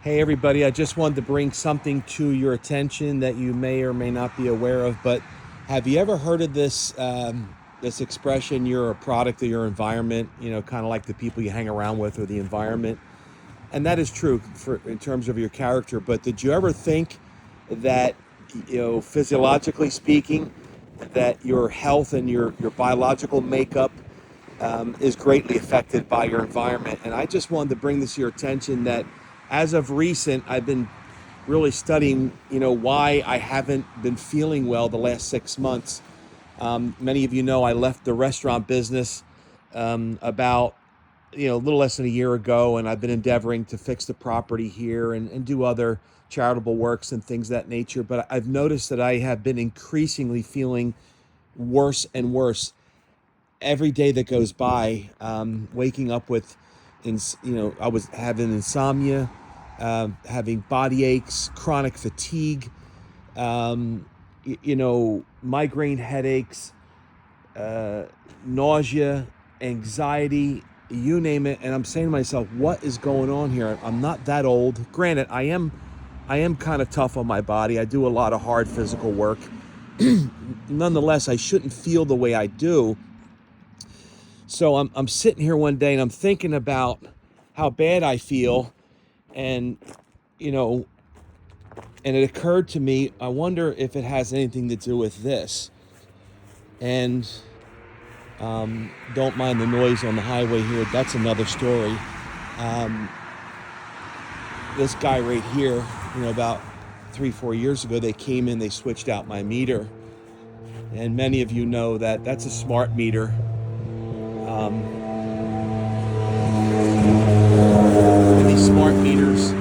Hey everybody, I just wanted to bring something to your attention that you may or may not be aware of, but have you ever heard of this expression, you're a product of your environment, kind of like the people you hang around with or the environment? And that is true for in terms of your character, but did you ever think that, physiologically speaking, that your health and your biological makeup is greatly affected by your environment? And I just wanted to bring this to your attention that as of recent, I've been really studying, why I haven't been feeling well the last 6 months. Many of you know I left the restaurant business about a little less than a year ago, and I've been endeavoring to fix the property here and do other charitable works and things of that nature. But I've noticed that I have been increasingly feeling worse and worse every day that goes by. Waking up with, I was having insomnia, having body aches, chronic fatigue, migraine headaches, nausea, anxiety, you name it. And I'm saying to myself, what is going on here? I'm not that old. Granted, I am kind of tough on my body. I do a lot of hard physical work. Nonetheless, I shouldn't feel the way I do. So I'm sitting here one day and I'm thinking about how bad I feel, and you know, and it occurred to me, I wonder if it has anything to do with this. And don't mind the noise on the highway here. That's another story. Um, this guy right here, about 3, 4 years ago, they came in, they switched out my meter, and many of you know that that's a smart meter. Um, and these smart meters,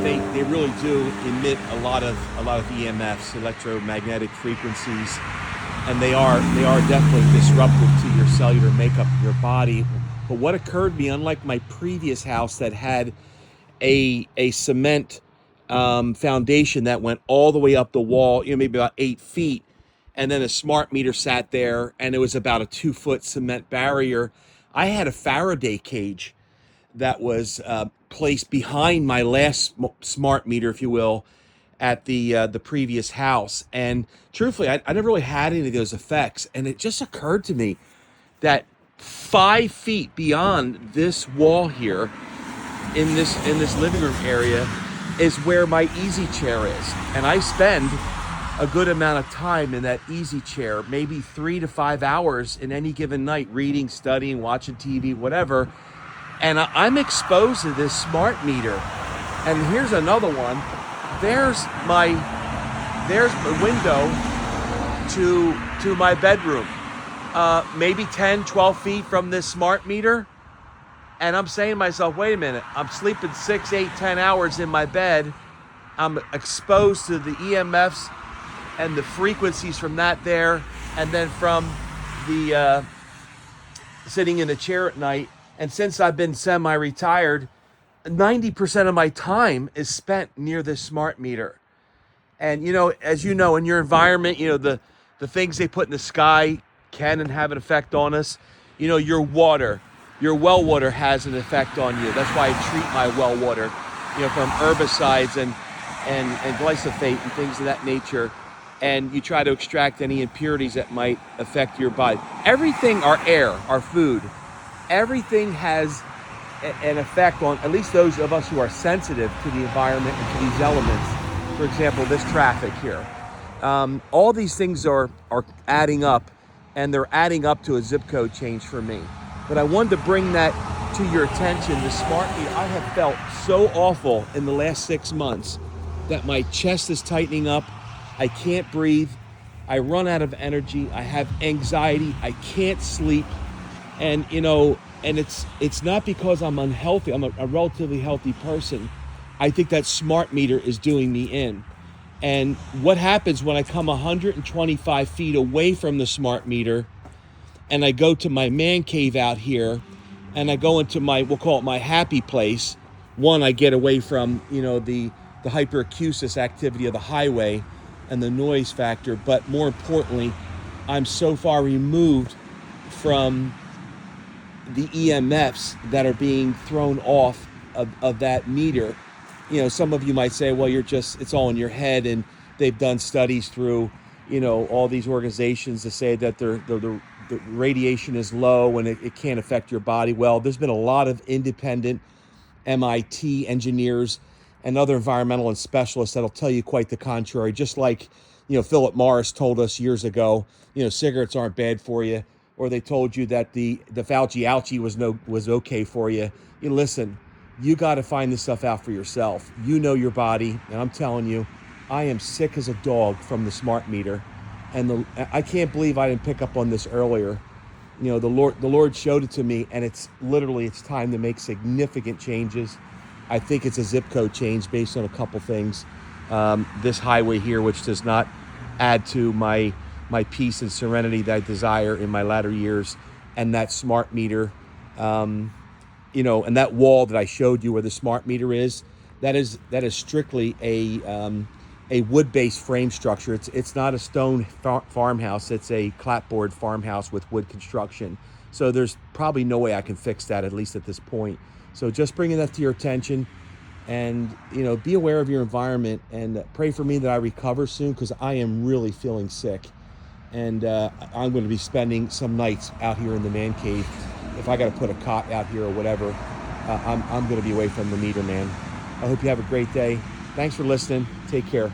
they really do emit a lot of EMFs, electromagnetic frequencies, and they are definitely disruptive to your cellular makeup of your body. But what occurred to me, unlike my previous house that had a cement foundation that went all the way up the wall, maybe about 8 feet, and then a smart meter sat there, and it was about a 2 foot cement barrier. I had a Faraday cage that was placed behind my last smart meter, if you will, at the previous house. And truthfully, I never really had any of those effects. And it just occurred to me that 5 feet beyond this wall here, in this living room area, is where my easy chair is, and I spend a good amount of time in that easy chair, maybe 3 to 5 hours in any given night, reading, studying, watching TV, whatever. And I'm exposed to this smart meter. And here's another one. There's my there's the window to my bedroom. Maybe 10, 12 feet from this smart meter. And I'm saying to myself, wait a minute, I'm sleeping 6, 8, 10 hours in my bed. I'm exposed to the EMFs and the frequencies from that there, and then from the sitting in a chair at night. And since I've been semi-retired, 90% of my time is spent near this smart meter. And as you know, in your environment, the things they put in the sky can and have an effect on us. Your water, your well water has an effect on you. That's why I treat my well water, from herbicides and glyphosate and things of that nature. And you try to extract any impurities that might affect your body. Everything, our air, our food, everything has an effect on at least those of us who are sensitive to the environment and to these elements. For example, this traffic here. All these things are adding up, and they're adding up to a zip code change for me. But I wanted to bring that to your attention. The smart meter, I have felt so awful in the last 6 months that my chest is tightening up. I can't breathe. I run out of energy. I have anxiety. I can't sleep. And and it's not because I'm unhealthy. I'm a relatively healthy person. I think that smart meter is doing me in. And what happens when I come 125 feet away from the smart meter and I go to my man cave out here and I go into we'll call it my happy place. One, I get away from, the hyperacusis activity of the highway and the noise factor. But more importantly, I'm so far removed from the EMFs that are being thrown off of that meter. some of you might say, well, it's all in your head. And they've done studies through, all these organizations to say that the radiation is low and it can't affect your body. Well, there's been a lot of independent MIT engineers and other environmental and specialists that'll tell you quite the contrary. Just like, Philip Morris told us years ago, cigarettes aren't bad for you, or they told you that the Fauci ouchie was okay for you. You listen, you got to find this stuff out for yourself. You know your body, and I'm telling you, I am sick as a dog from the smart meter, and I can't believe I didn't pick up on this earlier. The Lord showed it to me, and it's time to make significant changes. I think it's a zip code change based on a couple things. This highway here, which does not add to my peace and serenity that I desire in my latter years, and that smart meter, and that wall that I showed you where the smart meter is, that is strictly a wood-based frame structure. It's not a stone farmhouse. It's a clapboard farmhouse with wood construction. So there's probably no way I can fix that, at least at this point. So just bringing that to your attention, and be aware of your environment, and pray for me that I recover soon, because I am really feeling sick. And I'm going to be spending some nights out here in the man cave. If I got to put a cot out here or whatever, I'm going to be away from the meter, man. I hope you have a great day. Thanks for listening. Take care.